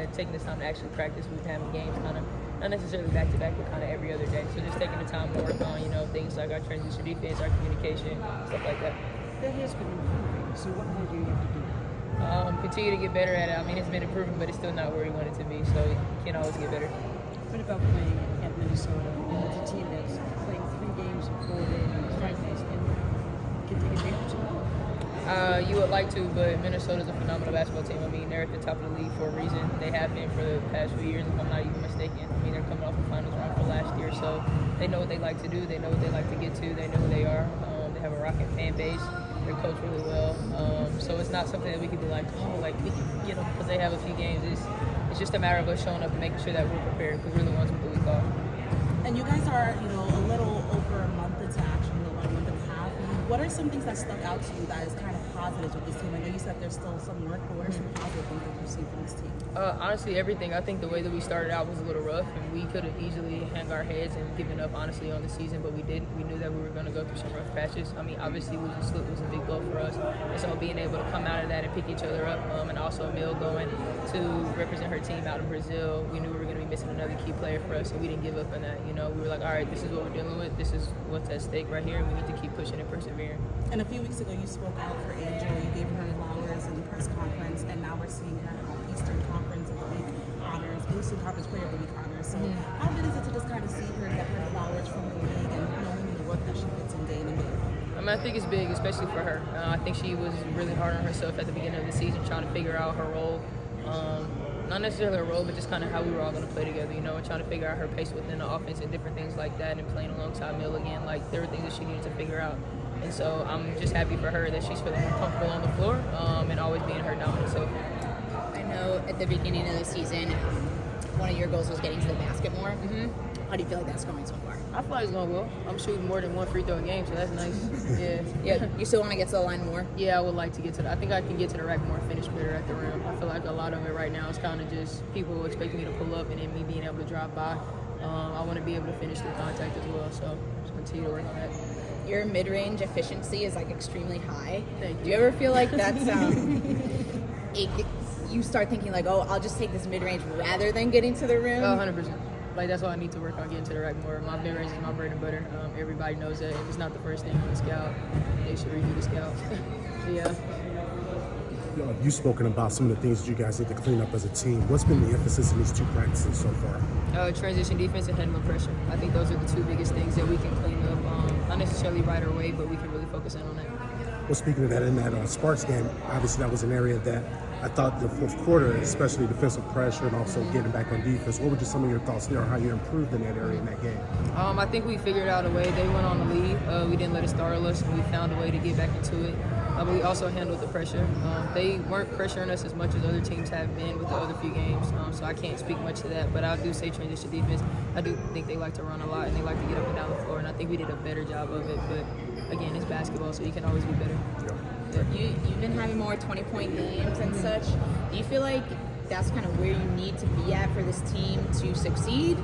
of taking this time to actually practice. We've been having games kind of not necessarily back to back, but kind of every other day. So just taking the time to work on, things like our transition defense, our communication, stuff like that. That has been improving. So what more do you have to do? Continue to get better at it. I mean, it's been improving, but it's still not where we want it to be. So you can always get better. What about playing at Minnesota? It's a team that's playing 3 games in 4 days, 5 days, and can take advantage of that? You would like to, but Minnesota's a phenomenal basketball team. I mean, they're at the top of the league for a reason. They have been for the past few years, if I'm not even mistaken. I mean, they're coming off the finals round for last year, so they know what they like to do. They know what they like to get to. They know who they are. They have a rocking fan base. They're coached really well. So it's not something that we can be like, we can get them because they have a few games. It's just a matter of us showing up and making sure that we're prepared because we're the ones with the week off. And you guys are, a little over a month into action, about a month and a half. What are some things that stuck out to you that is kind of positive with this team? I know you said there's still some work, but what are some positive things that you see from this team? Honestly, everything. I think the way that we started out was a little rough, and we could have easily hung our heads and given up, honestly, on the season, but we didn't. We knew that we were going to go through some rough patches. I mean, obviously, losing Slip was a big blow for us, and so being able to come out of that and pick each other up, and also Emil going to represent her team out in Brazil, we knew we were going to be missing another key player for us, so we didn't give up on that. We were like, all right, this is what we're dealing with. This is what's at stake right here, and we need to keep pushing and persevering. And a few weeks ago, you spoke out for Angel. You gave her flowers in the press conference, and now we're seeing her at Eastern Conference of the Week honors, Eastern Conference Player of the Week honors. So how good is it to just kind of see her get her flowers from the league and knowing the work that she puts in day in and day out? I mean, I think it's big, especially for her. I think she was really hard on herself at the beginning of the season, trying to figure out her role. Not necessarily her role, but just kind of how we were all going to play together, and trying to figure out her pace within the offense and different things like that, and playing alongside Mill again. Like, there were things that she needed to figure out. And so I'm just happy for her that she's feeling more comfortable on the floor and always being her dominant self. I know at the beginning of the season, one of your goals was getting to the basket more. How do you feel like that's going so far? I feel like it's going well. I'm shooting more than 1 free throw a game, so that's nice. Yeah. You still want to get to the line more? Yeah, I would like to get to that. I think I can get to the rack more, finish better at the rim. I feel like a lot of it right now is kind of just people expecting me to pull up and then me being able to drive by. I want to be able to finish through contact as well, so just continue to work on that. Your mid-range efficiency is extremely high. Thank you. Do you ever feel like that's you start thinking I'll just take this mid-range rather than getting to the rim? 100%. That's why I need to work on getting to the rack more. My mid-range is my bread and butter. Everybody knows that. If it's not the first thing on the scout, they should review the scout. Yeah. You've spoken about some of the things that you guys need to clean up as a team. What's been the emphasis in these 2 practices so far? Transition defense and handling pressure. I think those are the 2 biggest things that we can clean up. Not necessarily right away, but we can really focus in on that. Well, speaking of that, in that Sparks game, obviously that was an area that I thought the fourth quarter, especially defensive pressure and also getting back on defense. What were just some of your thoughts there on how you improved in that area in that game? I think we figured out a way. They went on the lead. We didn't let it startle us, and we found a way to get back into it. But we also handled the pressure. They weren't pressuring us as much as other teams have been with the other few games, so I can't speak much to that. But I do say transition defense. I do think they like to run a lot, and they like to get up and down the floor, and I think we did a better job of it. But, again, it's basketball, so you can always be better. Yeah. You've been having more 20-point games and such. Do you feel like that's kind of where you need to be at for this team to succeed?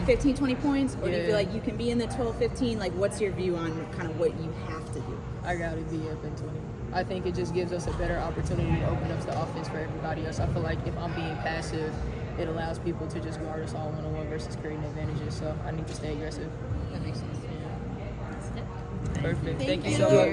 15, 20 points? Or do you feel like you can be in the 12, 15? What's your view on kind of what you have to do? I got to be up in 20. I think it just gives us a better opportunity to open up the offense for everybody else. I feel like if I'm being passive, it allows people to just guard us all one-on-one versus creating advantages. So I need to stay aggressive. That makes sense. Perfect. Thank you you. so much.